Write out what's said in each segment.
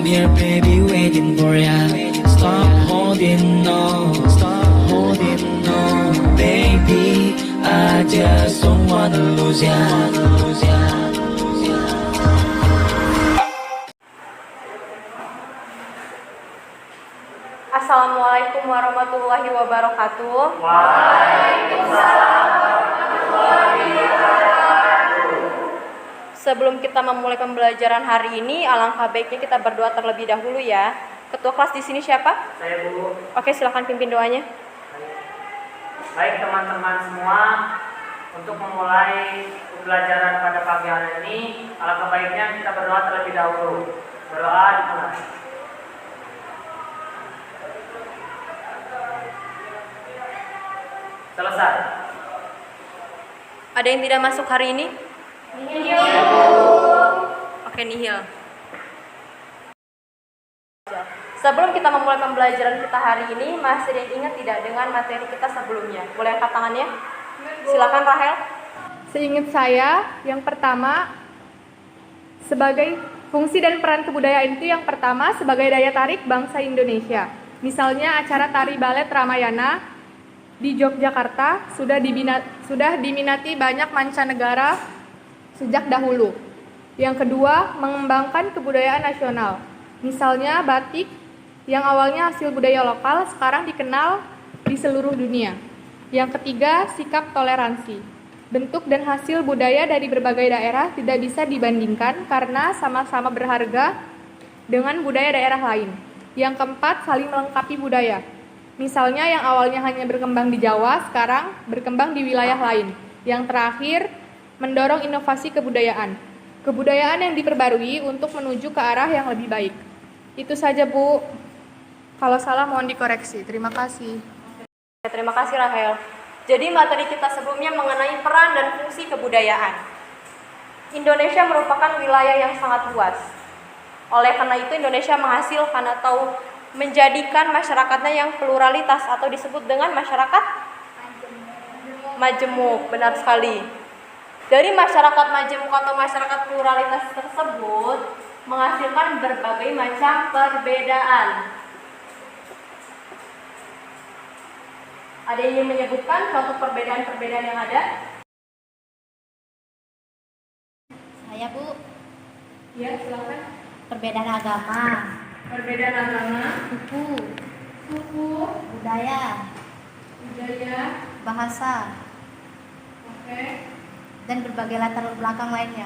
here, baby, waiting for ya. Stop holding on, baby. I just don't wanna lose ya. Assalamualaikum warahmatullahi wabarakatuh. Waalaikumsalam warahmatullahi wabarakatuh. Sebelum kita memulai pembelajaran hari ini, alangkah baiknya kita berdoa terlebih dahulu ya. Ketua kelas di sini siapa? Saya Bu. Oke, silakan pimpin doanya. Baik teman-teman semua, untuk memulai pembelajaran pada pagi hari ini, alangkah baiknya kita berdoa terlebih dahulu. Berdoa dimulai. Selesai. Ada yang tidak masuk hari ini? Oke, nihil. Sebelum kita memulai pembelajaran kita hari ini, masih ada yang ingat tidak dengan materi kita sebelumnya? Boleh angkat tangannya? Silakan Rahel. Seingat saya, yang pertama, sebagai fungsi dan peran kebudayaan itu yang pertama sebagai daya tarik bangsa Indonesia. Misalnya acara tari balet Ramayana di Yogyakarta sudah diminati banyak mancanegara sejak dahulu. Yang kedua, mengembangkan kebudayaan nasional. Misalnya batik yang awalnya hasil budaya lokal sekarang dikenal di seluruh dunia. Yang ketiga, sikap toleransi. Bentuk dan hasil budaya dari berbagai daerah tidak bisa dibandingkan karena sama-sama berharga dengan budaya daerah lain. Yang keempat, saling melengkapi budaya. Misalnya yang awalnya hanya berkembang di Jawa, sekarang berkembang di wilayah lain. Yang terakhir, mendorong inovasi kebudayaan. Kebudayaan yang diperbarui untuk menuju ke arah yang lebih baik. Itu saja, Bu. Kalau salah mohon dikoreksi. Terima kasih. Terima kasih Rahel. Jadi materi kita sebelumnya mengenai peran dan fungsi kebudayaan. Indonesia merupakan wilayah yang sangat luas. Oleh karena itu Indonesia menghasilkan atau menjadikan masyarakatnya yang pluralitas atau disebut dengan masyarakat majemuk. Benar sekali. Dari masyarakat majemuk atau masyarakat pluralitas tersebut menghasilkan berbagai macam perbedaan. Ada yang ingin menyebutkan suatu perbedaan-perbedaan yang ada? Saya Bu, Ya, silakan. perbedaan agama, Perbedaan agama, suku, budaya, bahasa, oke. dan berbagai latar belakang lainnya.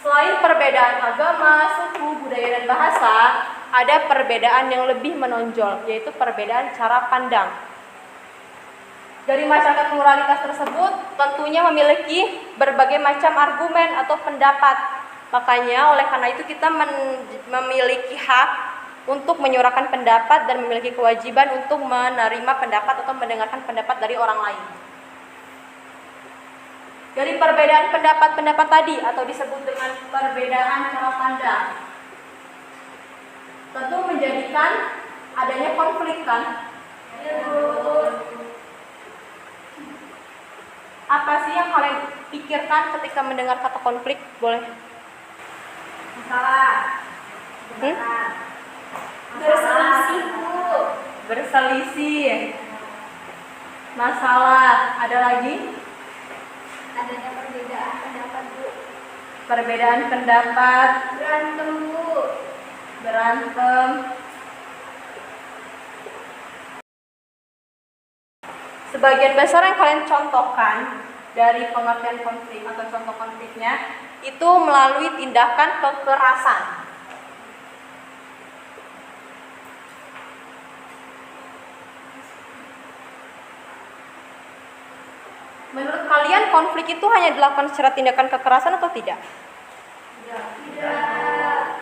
Selain perbedaan agama, suku, budaya, dan bahasa, ada perbedaan yang lebih menonjol, yaitu perbedaan cara pandang. Dari masyarakat pluralitas tersebut tentunya memiliki berbagai macam argumen atau pendapat. Makanya oleh karena itu kita memiliki hak untuk menyuarakan pendapat dan memiliki kewajiban untuk menerima pendapat atau mendengarkan pendapat dari orang lain. Dari perbedaan pendapat tadi atau disebut dengan perbedaan cara pandang, tentu menjadikan adanya konflik kan? Apa sih yang kalian pikirkan ketika mendengar kata konflik? Boleh. Masalah. Berselisih, Bu. Berselisih. Masalah. Ada lagi? Adanya perbedaan pendapat, Bu. Perbedaan pendapat. Berantem, Bu. Berantem. Sebagian besar yang kalian contohkan dari pengertian konflik atau contoh konfliknya itu melalui tindakan kekerasan. Menurut kalian konflik itu hanya dilakukan secara tindakan kekerasan atau tidak?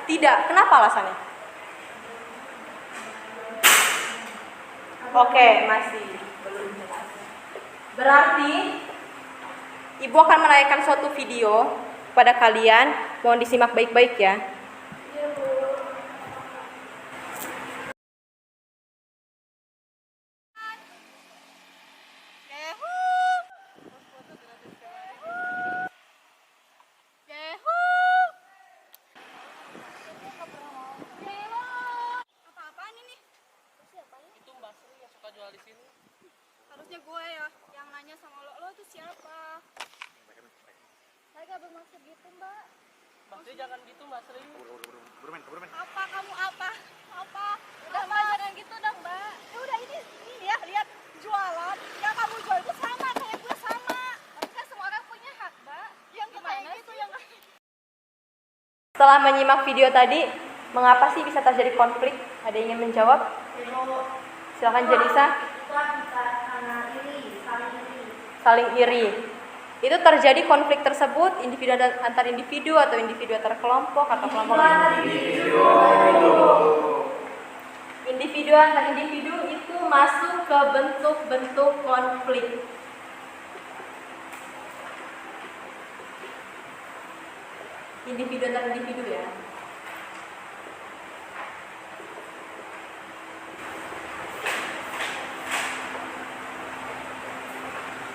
Tidak. Kenapa alasannya? Oke, masih belum jelas. Berarti Ibu akan menayangkan suatu video pada kalian. Mohon disimak baik-baik ya. Harusnya gue ya yang nanya sama lo. Lo tuh siapa? Saya gak bermaksud gitu, Mbak. Mbak Sri jangan gitu, Mbak Sri. Apa kamu apa? Apa? Udah Mbak, jangan gitu dong, Mbak. Ya udah ini ya, lihat jualan. Yang kamu jual itu sama kayak gue sama. Tapi kan semua orang punya hak, Mbak. Yang gimana gitu yang Setelah menyimak video tadi, mengapa sih bisa terjadi konflik? Ada yang ingin menjawab? Silakan Janisa. Saling iri. Itu terjadi konflik tersebut individu antar individu atau individu antar kelompok atau kelompok individu antar individu itu masuk ke bentuk-bentuk konflik. Individu antar individu ya.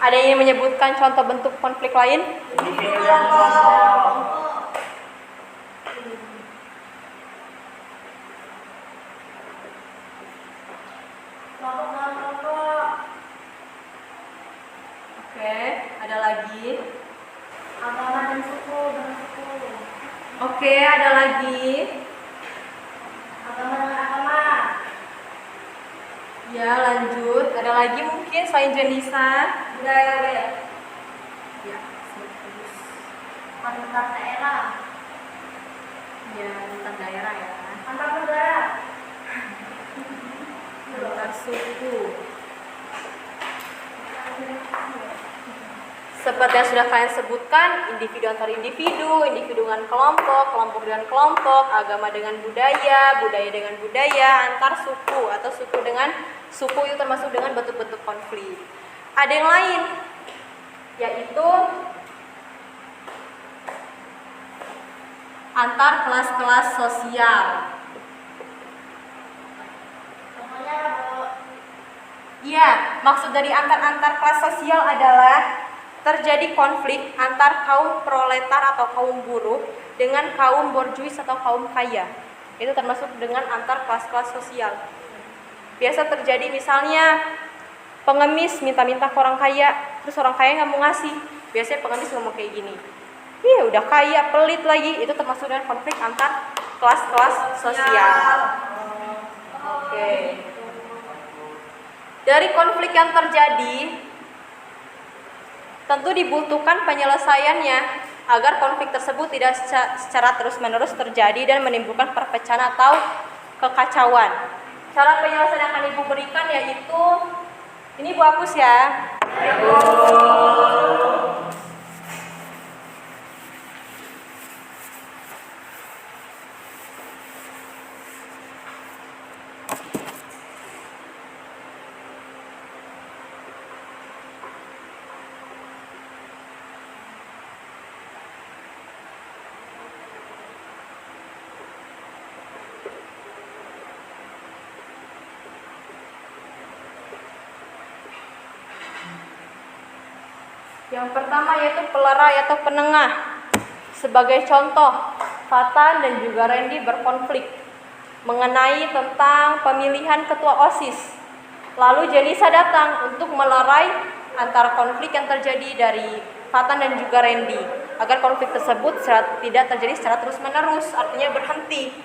Ada yang ingin menyebutkan contoh bentuk konflik lain? Oke, ada lagi. Agama dan suku. Oke, ada lagi. Agama dengan agama. Ya, lanjut. Ada lagi mungkin selain Janisa? Budaya. Ya, Antar daerah. ya antar daerah ya. Antar negara. Antar suku. Seperti yang sudah kalian sebutkan, individu antar individu, individu dengan kelompok, kelompok dengan kelompok, agama dengan budaya, budaya dengan budaya, antar suku atau suku dengan suku itu termasuk dengan bentuk-bentuk konflik. Ada yang lain, yaitu antar kelas-kelas sosial. Contohnya, Bu. Iya, maksud dari antar kelas sosial adalah terjadi konflik antar kaum proletar atau kaum buruh dengan kaum borjuis atau kaum kaya. Itu termasuk dengan antar kelas-kelas sosial. Biasa terjadi misalnya pengemis minta-minta ke orang kaya, terus orang kaya nggak mau ngasih. Biasanya pengemis ngomong kayak gini, iya udah kaya, pelit lagi. Itu termasuk dengan konflik antar kelas-kelas sosial. Oke. Dari konflik yang terjadi, tentu dibutuhkan penyelesaiannya agar konflik tersebut tidak secara terus-menerus terjadi dan menimbulkan perpecahan atau kekacauan. Cara penyelesaian yang akan Ibu berikan yaitu, ini Ibu hapus ya. Yang pertama yaitu pelerai atau penengah. Sebagai contoh, Fatan dan juga Randy berkonflik mengenai tentang pemilihan ketua OSIS. Lalu Janisa datang untuk melerai antara konflik yang terjadi dari Fatan dan juga Randy agar konflik tersebut tidak terjadi secara terus-menerus, artinya berhenti.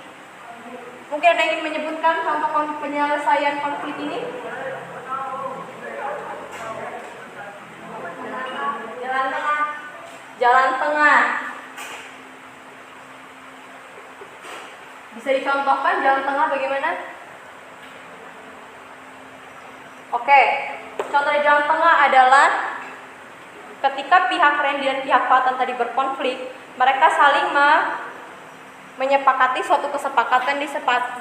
Mungkin ada yang ingin menyebutkan contoh penyelesaian konflik ini? Jalan tengah. Bisa dicontohkan jalan tengah bagaimana? Oke, contoh di jalan tengah adalah ketika pihak Randy dan pihak Fatan tadi berkonflik, mereka saling menyepakati suatu kesepakatan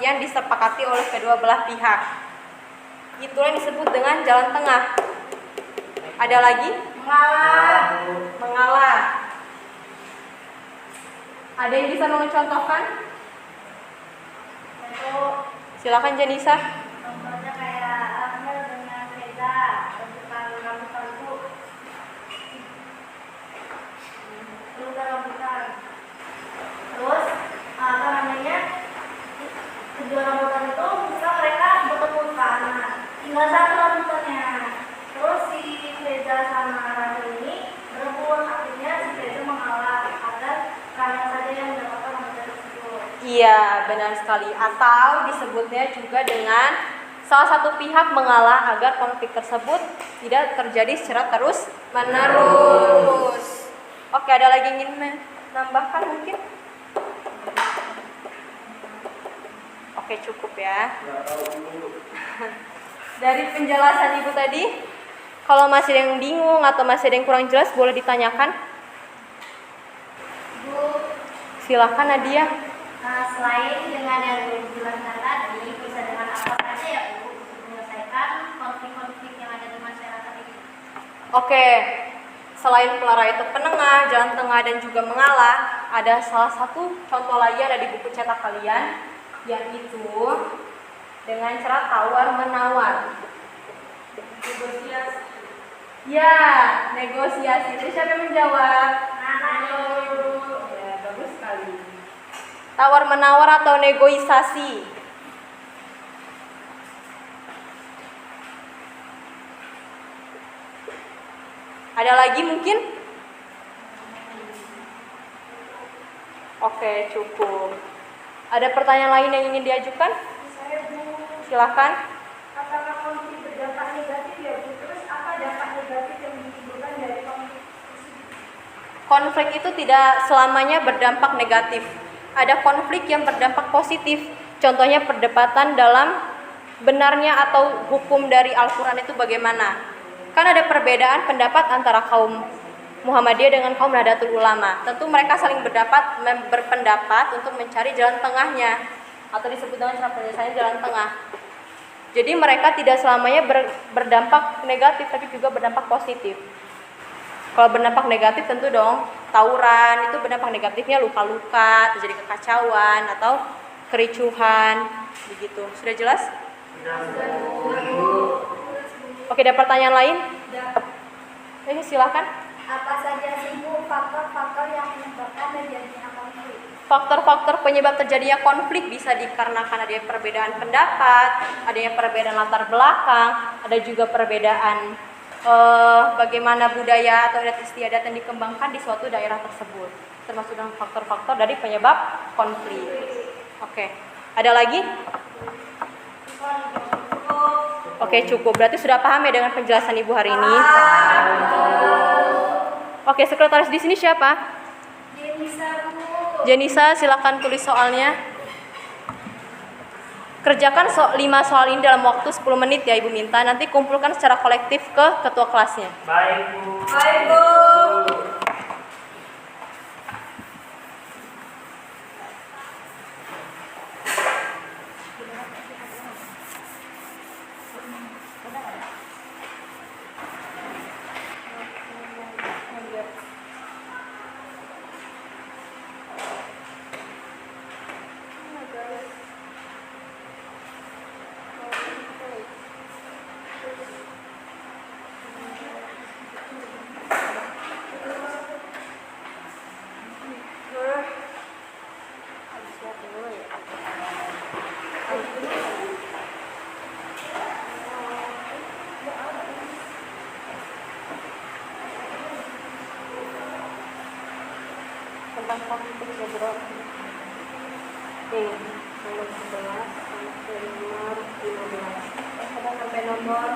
yang disepakati oleh kedua belah pihak. Itulah yang disebut dengan jalan tengah. Ada lagi? Mengalah. Ada yang bisa mencontohkan? Silakan Janisa. Contohnya kayak Ahmad dengan Reza rebutan rambutan, Bu. Rebutan rambutan. Terus apa namanya? Kedua rambutan itu misal mereka bertemu sana. Tinggal satu rambutan Iya, benar sekali. Atau disebutnya juga dengan salah satu pihak mengalah agar konflik tersebut tidak terjadi secara terus menerus. Oke, ada lagi yang ingin menambahkan mungkin? Oke, cukup ya. Dari penjelasan Ibu tadi, kalau masih ada yang bingung atau masih ada yang kurang jelas boleh ditanyakan. Bu, Silakan Nadia. selain dengan yang dijelaskan tadi, bisa dengan apa saja ya Bu untuk menyelesaikan konflik-konflik yang ada di masyarakat ini? Oke, selain pelara itu penengah, jalan tengah, dan juga mengalah, ada salah satu contoh lagi ada di buku cetak kalian, yaitu dengan cara tawar-menawar. Negosiasi. Ya, negosiasi. Jadi siapa yang menjawab? Ya, bagus sekali. Tawar-menawar atau negosiasi. Ada lagi mungkin? Oke, cukup. Ada pertanyaan lain yang ingin diajukan? Saya Bu, Silakan. apakah konflik berdampak negatif ya Bu? Terus apa dampak negatif yang ditimbulkan dari konflik? Konflik itu tidak selamanya berdampak negatif. Ada konflik yang berdampak positif. Contohnya perdebatan dalam benarnya atau hukum dari Al-Quran itu bagaimana. Kan ada perbedaan pendapat antara kaum Muhammadiyah dengan kaum Nahdlatul Ulama. Tentu mereka saling berpendapat untuk mencari jalan tengahnya, atau disebut dengan cara penyelesaian jalan tengah. Jadi mereka tidak selamanya berdampak negatif, tapi juga berdampak positif. Kalau berdampak negatif tentu dong tawuran, itu berdampak negatifnya luka-luka, terjadi kekacauan atau kericuhan, begitu. Sudah jelas? Oke, ada pertanyaan lain? Ini silakan. Apa saja sih Bu faktor-faktor yang menyebabkan terjadinya konflik? Faktor-faktor penyebab terjadinya konflik bisa dikarenakan adanya perbedaan pendapat, adanya perbedaan latar belakang, ada juga perbedaan bagaimana budaya atau adat istiadat yang dikembangkan di suatu daerah tersebut, termasuk dalam faktor-faktor dari penyebab konflik. Oke, ada lagi? Oke, cukup. Berarti sudah paham ya dengan penjelasan Ibu hari ini? Oke, sekretaris di sini siapa? Jenisa, silakan tulis soalnya. Kerjakan 5 soal ini dalam waktu 10 menit ya Ibu minta. Nanti kumpulkan secara kolektif ke ketua kelasnya. Baik, Bu. Baik, Bu. Tentang konflik ya bro. Ini nomor 11 sampai nomor 15. Sampai nomor